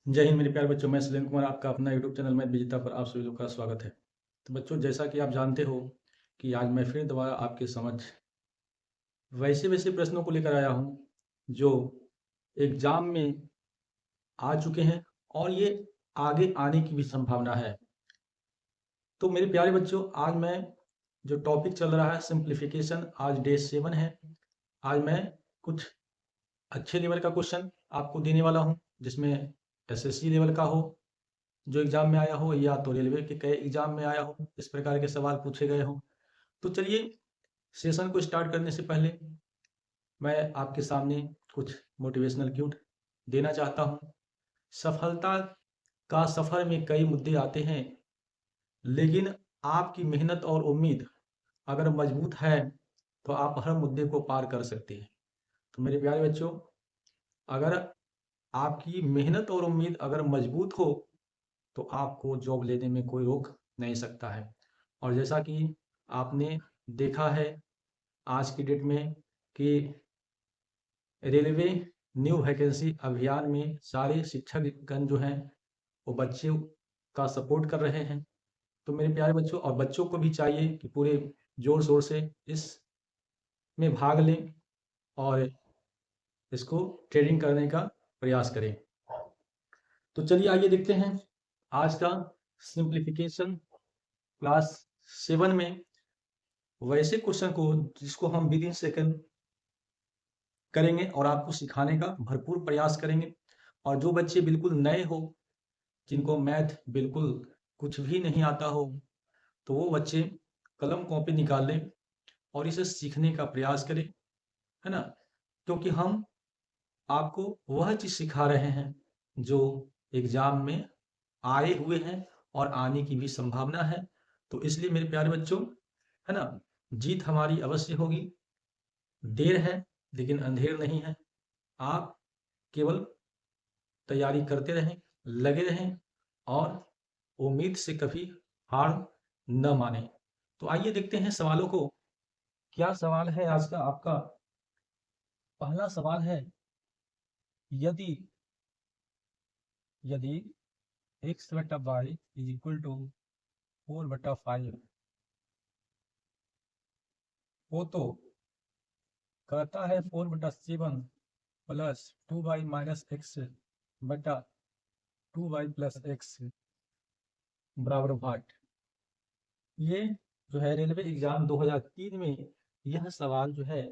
जय हिंद मेरे प्यारे बच्चों। मैं सलीम कुमार, आपका अपना यूट्यूब चैनल में विजेता पर आप सभी लोग का स्वागत है। तो बच्चों, जैसा कि आप जानते हो कि आज मैं फिर दोबारा आपके समक्ष वैसे वैसे प्रश्नों को लेकर आया हूँ जो एग्जाम में आ चुके हैं और ये आगे आने की भी संभावना है। तो मेरे प्यारे बच्चों, आज मैं जो टॉपिक चल रहा है सिंप्लीफिकेशन, आज डे 7 है। आज मैं कुछ अच्छे लेवल का क्वेश्चन आपको देने वाला हूँ, जिसमें एसएससी लेवल का हो, जो एग्जाम में आया हो, या तो रेलवे के कई एग्जाम में आया हो, इस प्रकार के सवाल पूछे गए हों। तो चलिए, सेशन को स्टार्ट करने से पहले मैं आपके सामने कुछ मोटिवेशनल क्यूट देना चाहता हूँ। सफलता का सफर में कई मुद्दे आते हैं, लेकिन आपकी मेहनत और उम्मीद अगर मजबूत है तो आप हर मुद्दे को पार कर सकते हैं। तो मेरे प्यारे बच्चों, अगर आपकी मेहनत और उम्मीद अगर मजबूत हो तो आपको जॉब लेने में कोई रोक नहीं सकता है। और जैसा कि आपने देखा है आज की डेट में कि रेलवे न्यू वैकेंसी अभियान में सारे शिक्षकगण जो हैं वो बच्चों का सपोर्ट कर रहे हैं। तो मेरे प्यारे बच्चों, और बच्चों को भी चाहिए कि पूरे जोर शोर से इस में भाग लें और इसको ट्रेनिंग करने का प्रयास करें। तो चलिए आइए देखते हैं आज का सिंप्लीफिकेशन क्लास 7 में वैसे क्वेश्चन को जिसको हम विद इन सेकंड करेंगे और आपको सिखाने का भरपूर प्रयास करेंगे। और जो बच्चे बिल्कुल नए हो, जिनको मैथ बिल्कुल कुछ भी नहीं आता हो, तो वो बच्चे कलम कॉपी निकाल लें और इसे सीखने का प्रयास करें, है ना। क्योंकि हम आपको वह चीज़ सिखा रहे हैं जो एग्जाम में आए हुए हैं और आने की भी संभावना है। तो इसलिए मेरे प्यारे बच्चों, है ना, जीत हमारी अवश्य होगी। देर है लेकिन अंधेर नहीं है। आप केवल तैयारी करते रहें, लगे रहें और उम्मीद से कभी हार न माने। तो आइए देखते हैं सवालों को। क्या सवाल है आज का आपका? पहला सवाल है, यदि यदि x बटा वाई इज इक्वल टू 4/5 हो तो कहता है 4/7 प्लस 2y माइनस एक्स बटा 2y प्लस एक्स बराबर भाट। ये जो है रेलवे एग्जाम 2003 में यह सवाल जो है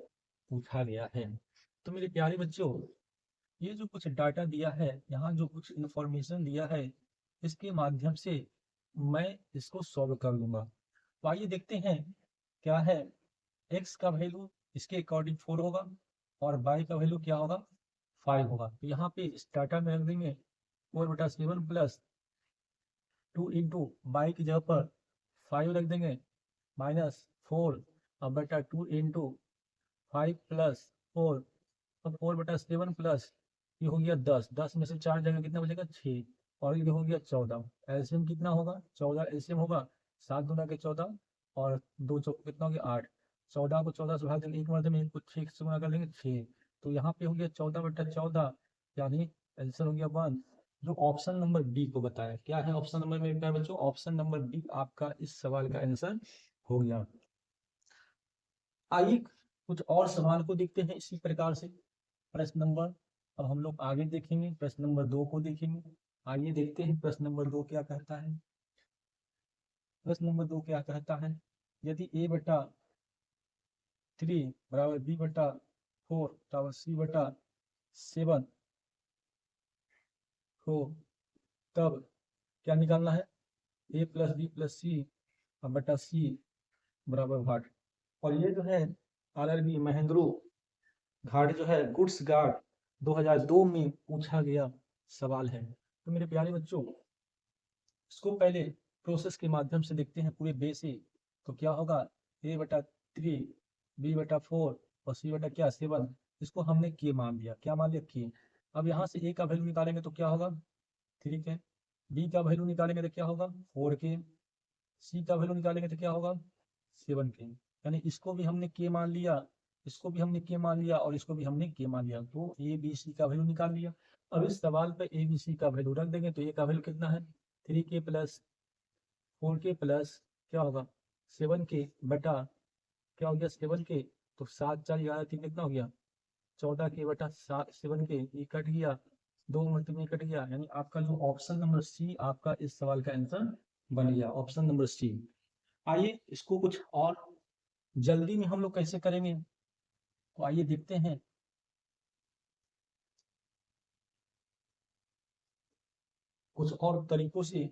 पूछा गया है। तो मेरे प्यारे बच्चों, ये जो कुछ डाटा दिया है, यहाँ जो कुछ इंफॉर्मेशन दिया है, इसके माध्यम से मैं इसको सॉल्व कर लूंगा। तो आइए देखते हैं क्या है। एक्स का वैल्यू इसके अकॉर्डिंग 4 होगा और वाई का वैल्यू क्या होगा, 5 होगा। तो यहाँ पे इस डाटा में रख देंगे 4/7 प्लस 2 इंटू वाई की जगह पर 5 रख देंगे, माइनस 4 और बटा 2 इंटू 5 प्लस 4। अब 4/7 प्लस ये हो गया 10, 10 में से 4 जगह कितना बचेगा, 6। और ये हो गया 14। एलसीएम कितना होगा, 14 एलसीएम होगा, 7 दूना के 14 और 2 चौको कितना हो गया 8। 14 को 14 से भाग देंगे, एक मर्द में कुछ 6 से गुणा कर लेंगे 6। तो यहाँ पे हो गया 14/14, यानी आंसर हो गया 1। जो ऑप्शन नंबर डी को बताया, क्या है ऑप्शन नंबर में क्या बच्चों, ऑप्शन नंबर डी आपका इस सवाल का आंसर हो गया। आइए कुछ और सवाल को देखते हैं इसी प्रकार से। प्रश्न नंबर, अब हम लोग आगे देखेंगे, प्रश्न नंबर 2 को देखेंगे। आइए देखते हैं प्रश्न नंबर 2 क्या कहता है। प्रश्न नंबर 2 क्या कहता है, यदि a/3 बराबर b/4 बराबर c/7 हो, तब क्या निकालना है, a प्लस बी प्लस सी बटा सी बराबर भाट। और ये जो है आरआरबी महेंद्रू घाट जो है गुड्स गार्ड 2002 में पूछा गया सवाल है। तो मेरे प्यारे बच्चों, इसको पहले प्रोसेस के माध्यम से देखते हैं पूरे बे से। तो क्या होगा, a/3 b/4 और c/7। इसको हमने के मान लिया, क्या मान लिया, के। अब यहाँ से a का वैल्यू निकालेंगे तो क्या होगा, 3 के। b का वैल्यू निकालेंगे तो क्या होगा, 4 के। c का वैल्यू निकालेंगे तो क्या होगा, 7 के। यानी इसको भी हमने के मान लिया, इसको भी हमने के मान लिया और इसको भी हमने के मान लिया, तो ए बी सी का वैल्यू निकाल लिया। अब इस सवाल पे ए बी सी का वैल्यू रख देंगे, तो ए का वैल्यू कितना है 3k प्लस 4k प्लस क्या होगा 7k बटा क्या हो गया 7k, तो 7 4 11 3 कितना हो गया 14k बटा 7 के, ये कट गया 2 में कट गया, यानी आपका जो ऑप्शन नंबर सी आपका इस सवाल का आंसर बन गया, ऑप्शन नंबर सी। आइए इसको कुछ और जल्दी में हम लोग कैसे करेंगे, तो आइए देखते हैं। कुछ और तरीकों से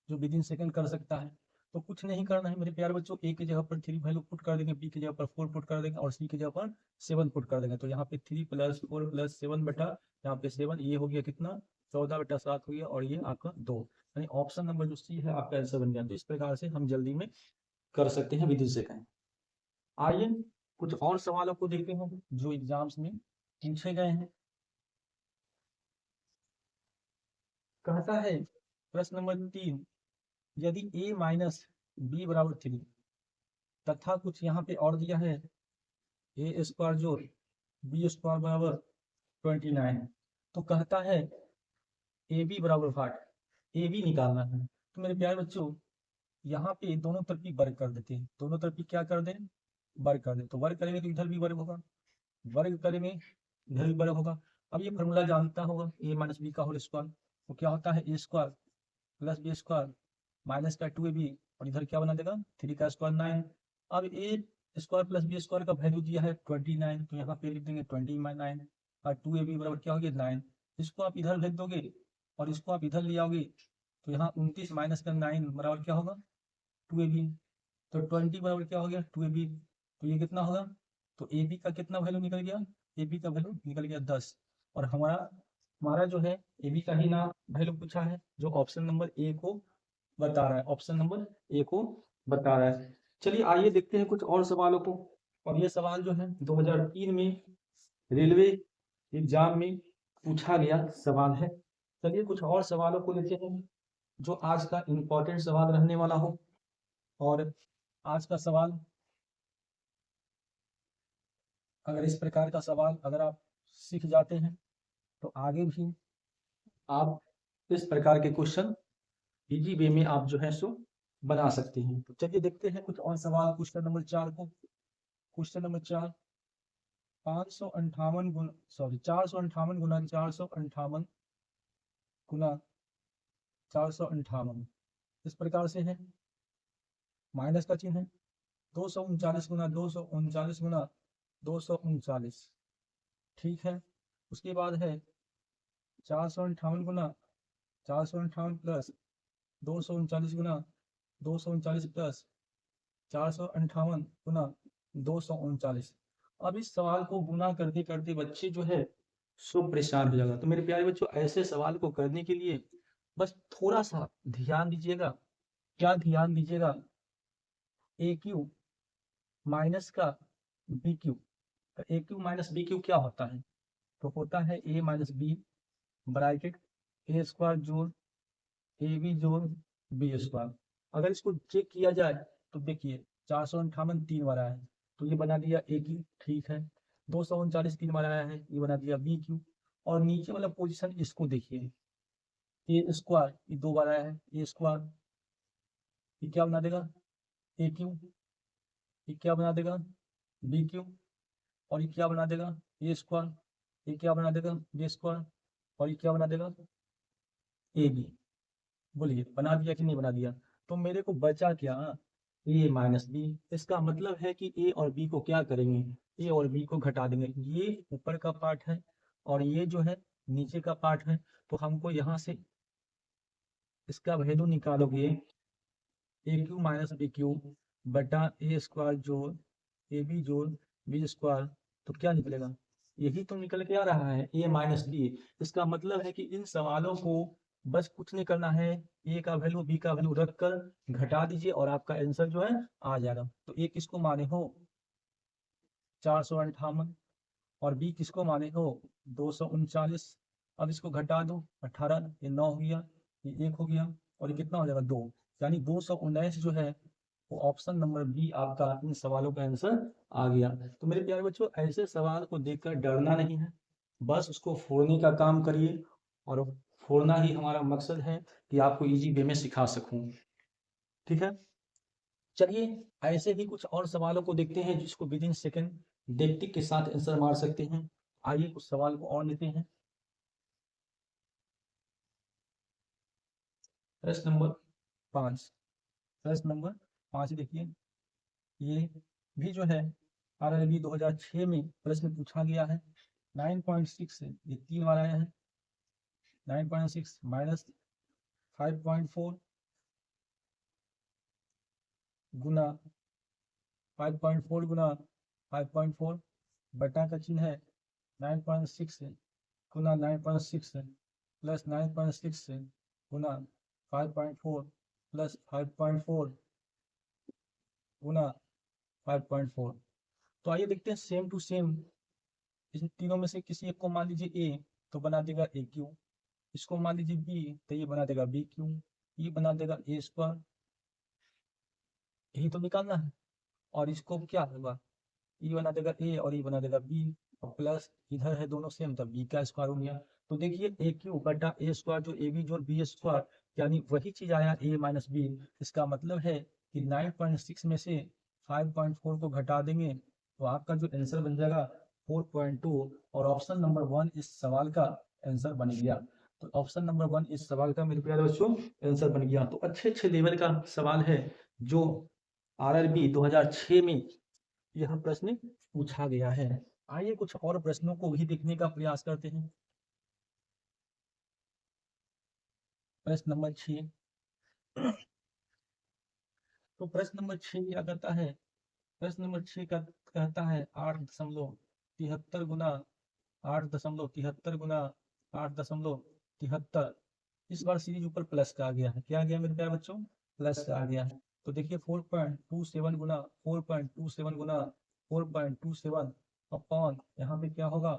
जो विद इन सेकंड कर सकता है, तो कुछ नहीं करना है मेरे प्यारे बच्चों, ए की जगह पर 3 वैल्यू पुट कर देंगे, बी की जगह पर 4 पुट कर देंगे और सी की जगह पर 7 पुट कर देंगे। तो यहाँ पे 3 + 4 + 7 बटा यहाँ पे 7, ये हो गया कितना 14 बटा 7 हो गया, और ये आपका 2, यानी ऑप्शन नंबर जो सी है आपका आंसर बन गया। तो इस प्रकार से हम जल्दी में कर सकते हैं विद इन सेकंड। आइए कुछ और सवालों को देखते हैं जो एग्जाम्स में पूछे गए हैं। कहता है प्रश्न नंबर 3, यदि a माइनस बी बराबर 3 तथा कुछ यहाँ पे और दिया है ए स्क्वायर जोड़ बी स्क्वायर बराबर 29, तो कहता है ए बी बराबर 8, ए बी निकालना है। तो मेरे प्यारे बच्चों यहाँ पे दोनों तरफ ही वर्ग कर देते हैं, दोनों तरफ ही क्या कर दें वर्ग कर दें, तो वर्ग करेंगे तो इधर भी वर्ग होगा, वर्ग करेंगे इधर भी वर्ग होगा। अब ये फॉर्मूला जानता होगा ए माइनस बी का होल स्क्वायर, तो क्या होता है A square plus B square minus का 2ab, और इधर क्या बना देगा 3 का स्क्वायर 9। अब ए स्क्वायर प्लस बी स्क्वायर का वैल्यू दिया है 29, तो यहाँ पे लिख देंगे 20 - 9 और 2ab बराबर क्या हो गया 9। इसको आप इधर लिख दोगे और इसको आप इधर ले आओगे, तो यहाँ 29 माइनस का 9 बराबर क्या होगा 2ab, तो 20 बराबर क्या हो गया 2ab, तो ये कितना होगा, तो ए बी का कितना वैल्यू निकल गया, ए बी का वैल्यू निकल गया 10, और हमारा हमारा जो है ए बी का ही ना वैल्यू पूछा है जो ऑप्शन नंबर ए को बता रहा है, ऑप्शन नंबर ए को बता रहा है। चलिए आइए देखते हैं कुछ और सवालों को, और ये सवाल जो है 2003 में रेलवे एग्जाम में पूछा गया सवाल है। चलिए कुछ और सवालों को लेते हैं जो आज का इम्पोर्टेंट सवाल रहने वाला हो, और आज का सवाल अगर इस प्रकार का सवाल अगर आप सीख जाते हैं तो आगे भी आप इस प्रकार के क्वेश्चन इजी वे में आप जो है सो बना सकते हैं। तो चलिए देखते हैं कुछ और सवाल। क्वेश्चन नंबर 4 को, क्वेश्चन नंबर 4, 558 गुना 458 गुना 458 गुना 458 इस प्रकार से है, माइनस का चिन्ह है, 239 गुना 239 गुना 239, ठीक है। उसके बाद है 458 गुना 458 प्लस 239 गुना 239 प्लस 458 गुना 239। अब इस सवाल को गुना करते करते बच्चे जो है सो परेशान हो जाएगा। तो मेरे प्यारे बच्चों ऐसे सवाल को करने के लिए बस थोड़ा सा ध्यान दीजिएगा, क्या ध्यान दीजिएगा, ए क्यू माइनस का बी क्यू, ए क्यू माइनस बी क्यू क्या होता है, तो होता है ए माइनस बी ब्रैकेट ए स्क्वायर जोड़ ए बी जोड़ बी स्क्वायर। अगर इसको चेक किया जाए तो देखिए 458 3 बार आया है, तो ये बना दिया ए क्यू, ठीक है। 239 3 बार आया है, ये बना दिया बी क्यू, और नीचे वाला पोजीशन इसको देखिए ए स्क्वायर, ये 2 बार आया है ए स्क्वायर, ये क्या बना देगा ए क्यू, ये क्या बना देगा बी क्यू, और ये क्या बना देगा ए स्क्वायर, ये क्या बना देगा बी स्क्वायर, और ये क्या बना देगा ए बी। बोलिए बना दिया कि नहीं बना दिया, तो मेरे को बचा क्या ए माइनस बी। इसका मतलब है कि ए और बी को क्या करेंगे, ए और बी को घटा देंगे, ये ऊपर का पार्ट है और ये जो है नीचे का पार्ट है, तो हमको यहाँ से इसका वैल्यू निकालोगे ए क्यू माइनस बी क्यू बटा ए स्क्वायर जोड़ ए बी जोड़ बी स्क्वायर, तो क्या निकलेगा, यही तो निकल के आ रहा है ए माइनस बी। इसका मतलब है कि इन सवालों को बस कुछ नहीं करना है, ए का वैल्यू बी का वैल्यू रख कर घटा दीजिए और आपका आंसर जो है आ जाएगा। तो ए किसको माने हो 458 और बी किसको माने हो 239। अब इसको घटा दो 18, ये 9 हो गया, ये 1 हो गया, और ये कितना हो जाएगा 2, यानी 219 जो है वो ऑप्शन नंबर बी आपका इन सवालों का आंसर आ गया। तो मेरे प्यारे बच्चों, ऐसे सवाल को देखकर डरना नहीं है, बस उसको फोड़ने का काम करिए, और फोड़ना ही हमारा मकसद है कि आपको इजी वे में सिखा सकूं। ठीक है, चलिए ऐसे ही कुछ और सवालों को देखते हैं जिसको विद इन सेकेंड डेक्टिक के साथ आंसर मार सकते हैं। आइए कुछ सवाल को और लेते हैं। प्रश्न नंबर 5। प्रश्न नंबर 5 देखिए, ये भी जो है RRB 2006 में प्रश्न पूछा गया है। 9.6 से ये 3 बार आया है। 9.6 माइनस 5.4 गुना 5.4 गुना 5.4 बटा का चिन्ह है 9.6 गुना 9.6 प्लस 9.6 गुना 5.4 प्लस 5.4 गुना 5.4। तो आइए देखते हैं सेम टू सेम, इन तीनों में से किसी एक को मान लीजिए ए, तो बना देगा ए क्यू। इसको मान लीजिए बी, तो ये बना देगा बी क्यू। ये बना देगा ए स्क्वायर। यही तो निकालना है। और इसको क्या होगा, ये बना देगा ए और ये बना देगा बी, और प्लस इधर है दोनों सेम, तब बी का स्क्वायर हो गया। तो देखिए ए क्यू बटा ए स्क्वायर जो ए बी जोड़ बी स्क्वायर, यानी वही चीज आया ए माइनस बी। इसका मतलब है कि 9.6 में से 5.4 को घटा देंगे तो आपका जो आंसर बन जाएगा 4.2, और ऑप्शन नंबर 1 इस सवाल का आंसर बन गया। तो ऑप्शन नंबर 1 इस सवाल का मेरे प्यारे बच्चों आंसर बन गया। तो अच्छे अच्छे लेवल का सवाल है जो RRB 2006 में यह प्रश्न पूछा गया है। आइए कुछ और प्रश्नों को भी देखने का प्रयास करते हैं। प्रश्न नंबर 6। तो प्रश्न नंबर 6 क्या करता है, प्रश्न नंबर 6 का कहता है 8.73 गुना 8.73 गुना 8.73। इस बार सीरीज ऊपर प्लस का आ गया है। क्या आ गया मेरे प्यारे बच्चों, प्लस का आ गया है। तो देखिए 4.27 गुना 4.27 गुना 4.27 अपॉन यहाँ पे क्या होगा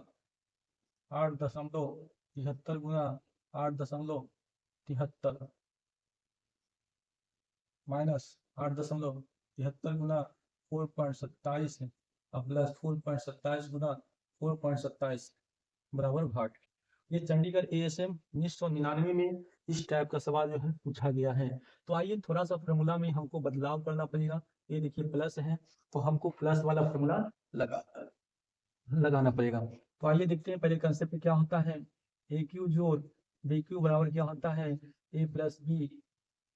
8.73 गुना 8.73 माइनस 8.73 गुना 4.27 और प्लस 4.27 गुना 4.27 बराबर भाग। ये चंडीगढ़ ASM 1999 में इस टाइप का सवाल जो है पूछा गया है। तो आइए थोड़ा सा फॉर्मूला में हमको बदलाव करना पड़ेगा। ये देखिए प्लस है, तो हमको प्लस वाला फॉर्मूला लगाना पड़ेगा। तो आइए देखते हैं पहले कंसेप्ट क्या होता है। ए क्यू जोड़ बी क्यू बराबर क्या होता है, a plus b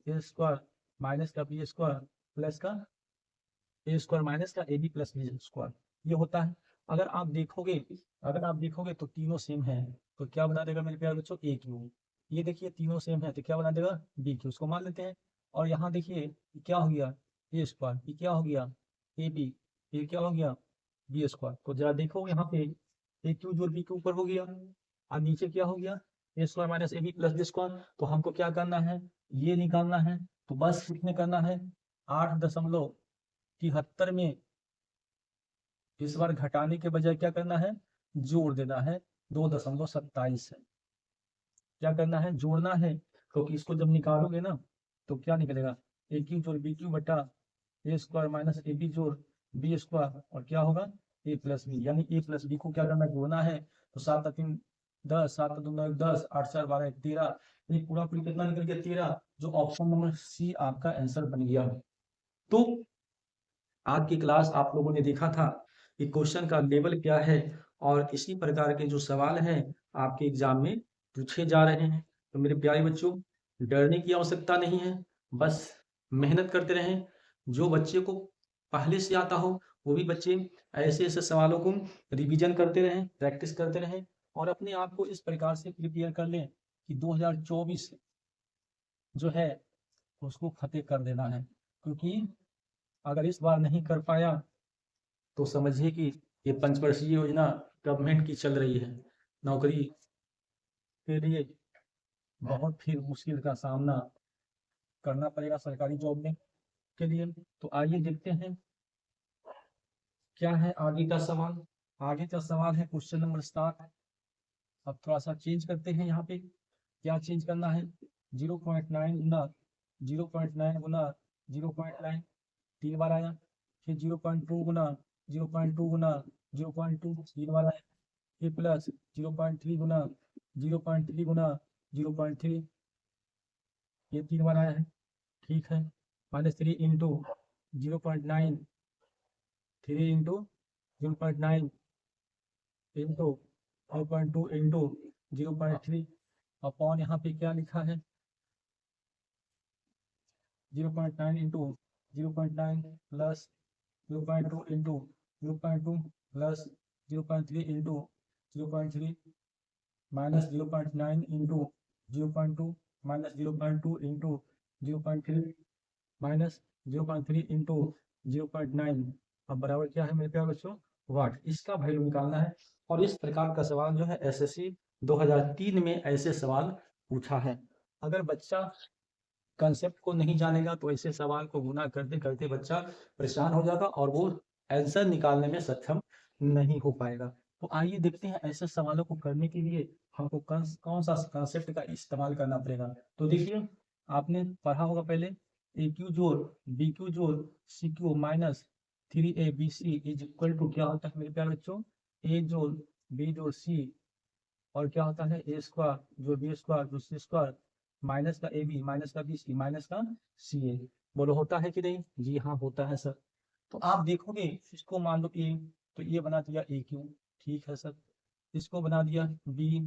a square minus का बी स्क्वायर प्लस का ए स्क्वायर माइनस का a B plus B square, ये होता है। अगर आप देखोगे तो तीनों सेम है, तो क्या बना देगा मेरे प्यारे बच्चों, ए क्यू। ये देखिए तीनों सेम है तो क्या बना देगा, बी क्यू। उसको मान लेते हैं। और यहाँ देखिए क्या हो गया, ए स्क्वायर, ये क्या हो गया, ए बी, ये क्या हो गया, बी स्क्वायर। तो जरा देखो यहाँ पे ए क्यू जोड़ बी के ऊपर हो गया, और नीचे क्या हो गया, A square minus A B plus B square. तो हमको क्या करना है, ये निकालना है। तो बस कितने करना है, 8.73 में इस बार घटाने के बजाय क्या करना है, जोड़ देना है 2.27 है। क्या करना है, जोड़ना है, क्योंकि इसको जब निकालोगे ना तो क्या निकलेगा, ए क्यू जोड़ बी क्यू बटा ए स्क्वायर माइनस ए बी जोड़ बी स्क्वायर, और क्या होगा ए प्लस बी। यानी ए प्लस बी को क्या करना है, जोड़ना है। तो 7×3 = 10, 7×2 = 10, 8×4 = 12, 13, ये पूरा पूरी कितना निकल गया, 13, जो ऑप्शन नंबर सी आपका आंसर बन गया। तो आज की क्लास आप लोगों ने देखा था कि क्वेश्चन का लेवल क्या है, और इसी प्रकार के जो सवाल हैं आपके एग्जाम में पूछे जा रहे हैं। तो मेरे प्यारे बच्चों, डरने की आवश्यकता नहीं है, बस मेहनत करते रहें। जो बच्चे को पहले से आता हो वो भी बच्चे ऐसे ऐसे सवालों को रिवीजन करते रहें, प्रैक्टिस करते रहें, और अपने आप को इस प्रकार से प्रिपेयर कर लें कि 2024 जो है उसको फतेह कर देना है। क्योंकि अगर इस बार नहीं कर पाया तो समझिए कि ये पंचवर्षीय योजना गवर्नमेंट की चल रही है, नौकरी के लिए बहुत फिर मुश्किल का सामना करना पड़ेगा सरकारी जॉब में के लिए। तो आइए देखते हैं क्या है आगे का सवाल। आगे का सवाल है क्वेश्चन नंबर 7। अब थोड़ा सा चेंज करते हैं, यहाँ पे क्या चेंज करना है, 0.9 गुना 0.9 गुना 0.9 3 बार आया, फिर 0.2 गुना 0.2 गुना 0.2 3 बार आया, फिर प्लस 0.3 गुना 0.3 गुना 0.3 ये 3 बार आया है, ठीक है। -3 into 0.9 3 into 0.9 into 0.2 into 0.3 upon यहाँ पे क्या लिखा है 0.9 into 0.9 plus 0.2 into 0.2 plus 0.3 into 0.3 minus 0.9 into 0.2 minus 0.2 into 0.3 minus 0.3 into 0.9 अब बराबर क्या है मेरे प्यारे बच्चों वाट। इसका वैल्यू निकालना है और इस प्रकार का सवाल जो है एसएससी 2003 में ऐसे सवाल पूछा है। अगर बच्चा कंसेप्ट को नहीं जानेगा तो ऐसे सवाल को गुना करते करते बच्चा परेशान हो जाएगा और वो आंसर निकालने में सक्षम नहीं हो पाएगा। तो आइए देखते हैं ऐसे सवालों को करने के लिए हमको कौन सा कंसेप्ट का इस्तेमाल करना पड़ेगा। तो देखिए आपने पढ़ा होगा पहले ए क्यू जोड़ बी क्यू जोड़ c cube minus 3abc is equal to क्या होता है मेरे प्यारे बच्चों ए जोड़ बी जोड़ सी और क्या होता है ए स्क्वायर जो बी स्क्वायर जो सी स्क्वायर माइनस का ए बी माइनस का बी सी माइनस का सी ए। बोलो होता है कि नहीं? जी हाँ होता है सर। तो आप देखोगे इसको मान लो ए तो ये बना दिया ए क्यू, ठीक है सर। इसको बना दिया बी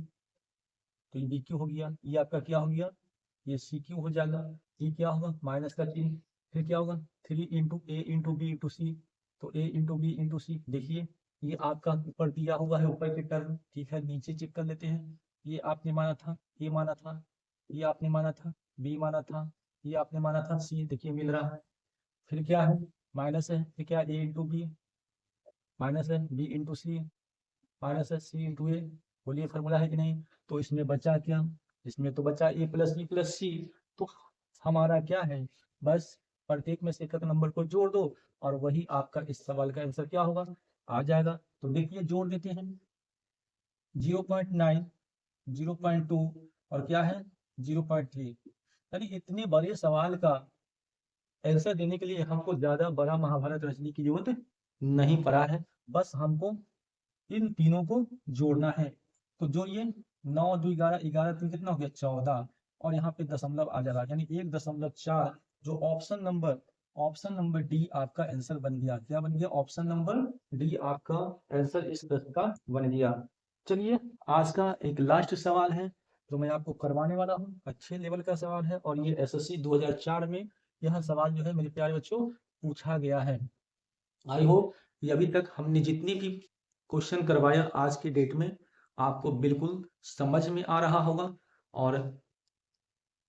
तो ये बी क्यू हो गया, ये आपका क्या हो गया ये सी क्यू हो जाएगा। ये क्या होगा माइनस का चिन्ह, फिर क्या होगा 3 इंटू ए इंटू बी इंटू सी तो ए इंटू बी इंटू सी। देखिए ये आपका ऊपर दिया हुआ है ऊपर के टर्म, ठीक है। नीचे चेक कर लेते हैं ये आपने माना था ए माना था ये आपने माना था बी माना था ये आपने माना था सी, देखिए मिल रहा है। फिर क्या है माइनस है, फिर क्या ए इंटू बी माइनस है बी इंटू सी माइनस है सी इंटू ए। बोलिए फॉर्मूला है कि नहीं? तो इसमें बचा क्या इसमें तो बचा ए प्लस बी प्लस सी। तो हमारा क्या है बस प्रत्येक में से एक नंबर को जोड़ दो और वही आपका इस सवाल का आंसर क्या होगा आ जाएगा। तो देखिए जोड़ देते हैं 0.9 0.2 और क्या है 0.3। यानी इतने बड़े सवाल का आंसर देने के लिए हमको ज्यादा बड़ा महाभारत रचने की जरूरत नहीं पड़ा है, बस हमको इन तीनों को जोड़ना है। तो जोड़िए 9 2 11 11 3 कितना हो गया 14 और यहाँ पे दशमलव आ जाएगा यानी 1.4 जो ऑप्शन नंबर डी आपका आंसर बन गया। क्या बन गया ऑप्शन नंबर डी आपका आंसर इस प्रश्न का बन गया। चलिए आज का एक लास्ट सवाल है जो मैं आपको करवाने वाला हूँ, अच्छे लेवल का सवाल है और ये एसएससी 2004 में यह सवाल जो है मेरे प्यारे बच्चों पूछा गया है। आई होप कि अभी तक हमने जितनी भी क्वेश्चन करवाया आज की डेट में आपको बिल्कुल समझ में आ रहा होगा और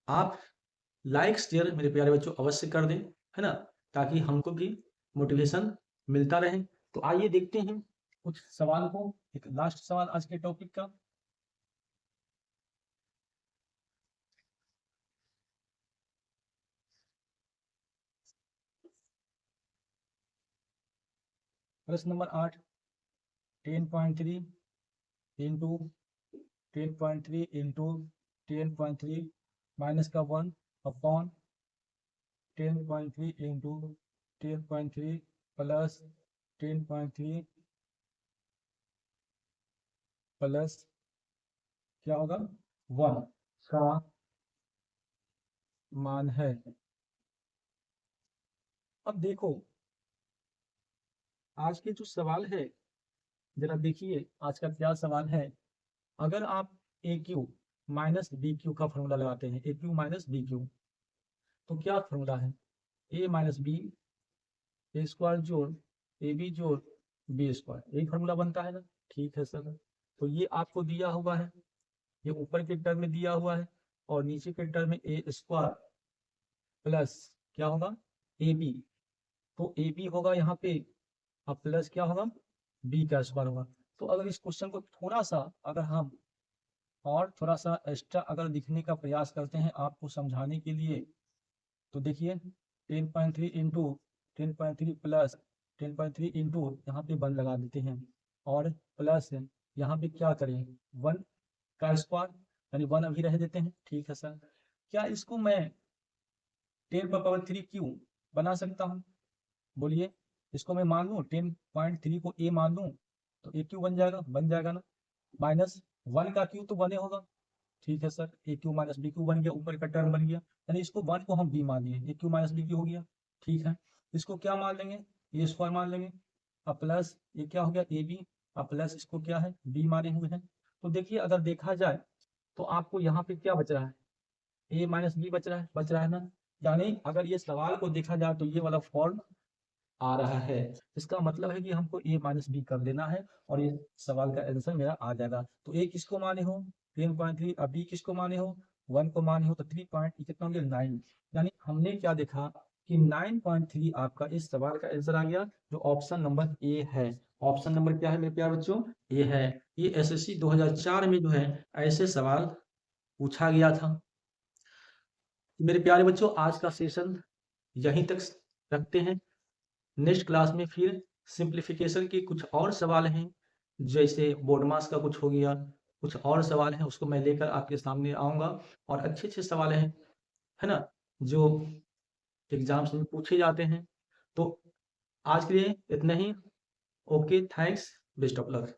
आप लाइक शेयर मेरे प्यारे बच्चों अवश्य कर दें, है ना, ताकि हमको भी मोटिवेशन मिलता रहे। तो आइए देखते हैं कुछ सवाल को, एक लास्ट सवाल आज के टॉपिक का। प्रश्न नंबर 8 10.3 इंटू 10.3 इंटू 10.3 माइनस का 1 अपॉन 10.3 इंटू 10.3 प्लस 10.3 प्लस क्या होगा 1 का मान है। अब देखो आज के जो सवाल है जरा देखिए आज का क्या सवाल है। अगर आप ए क्यू माइनस बी क्यू का फॉर्मूला लगाते हैं ए क्यू माइनस बी क्यू तो क्या फॉर्मूला है ए माइनस बी ए स्क्वायर जोड़ ए बी जोड़ बी स्क्वायर, यही फॉर्मूला बनता है ना। ठीक है सर, तो ये आपको दिया हुआ है, ये ऊपर के टर्म में दिया हुआ है और नीचे के टर्म में ए स्क्वायर प्लस क्या होगा ए बी तो ए बी होगा यहाँ पे और प्लस क्या होगा बी का स्क्वायर होगा। तो अगर इस क्वेश्चन को थोड़ा सा अगर हम और थोड़ा सा एक्स्ट्रा अगर लिखने का प्रयास करते हैं आपको समझाने के लिए तो देखिए 10.3 इंटू 10.3 प्लस 10.3 इंटू यहाँ पे 1 लगा देते हैं और प्लस यहाँ पे क्या करें 1 का स्क्वायर यानी 1 अभी रह देते हैं। ठीक है सर, क्या इसको मैं 10 पावर 3 क्यों बना सकता हूँ? बोलिए, इसको मैं मान लूँ 10.3 को ए मान लूँ तो ए क्यू बन जाएगा ना, माइनस 1 का क्यू तो 1 ही होगा। ठीक है सर, ए क्यू माइनस बी क्यू बन गया, ऊपर का टर्म बन गया, यानी इसको 1 को हम बी मान लिए, ए क्यू माइनस बी क्यू हो गया। ठीक है, इसको क्या मान लेंगे, ए स्क्वायर मान लेंगे, अब प्लस ये क्या हो गया ए बी, अब प्लस इसको क्या है बी माने हुए हैं। तो देखिए अगर देखा जाए तो आपको यहाँ पे क्या बच रहा है, ए माइनस बी बच रहा है ना, यानी अगर ये सवाल को देखा जाए तो ये वाला फॉर्म आ रहा है। इसका मतलब है कि हमको ए माइनस बी कर देना है और ये सवाल का आंसर मेरा आ जाएगा। तो ए किसको माने हो 10.3, अब बी किसको माने हो 1 को माने हो, तो 3 पॉइंट कितना हो गया 9। यानी हमने क्या देखा कि 9.3 आपका इस सवाल का आंसर आ गया, जो ऑप्शन नंबर ए है। ऑप्शन नंबर क्या है मेरे प्यारे बच्चों, ए है। ये एसएससी 2004 में जो है ऐसे सवाल पूछा गया था। मेरे प्यारे बच्चों आज का सेशन यहीं तक रखते हैं। नेक्स्ट क्लास में फिर सिंप्लीफिकेशन के कुछ और सवाल हैं, जैसे बोर्ड मास का कुछ हो गया, कुछ और सवाल हैं, उसको मैं लेकर आपके सामने आऊँगा और अच्छे-अच्छे सवाल हैं, है ना? जो एग्ज़ाम्स में पूछे जाते हैं। तो आज के लिए इतना ही। Okay, thanks, best of luck.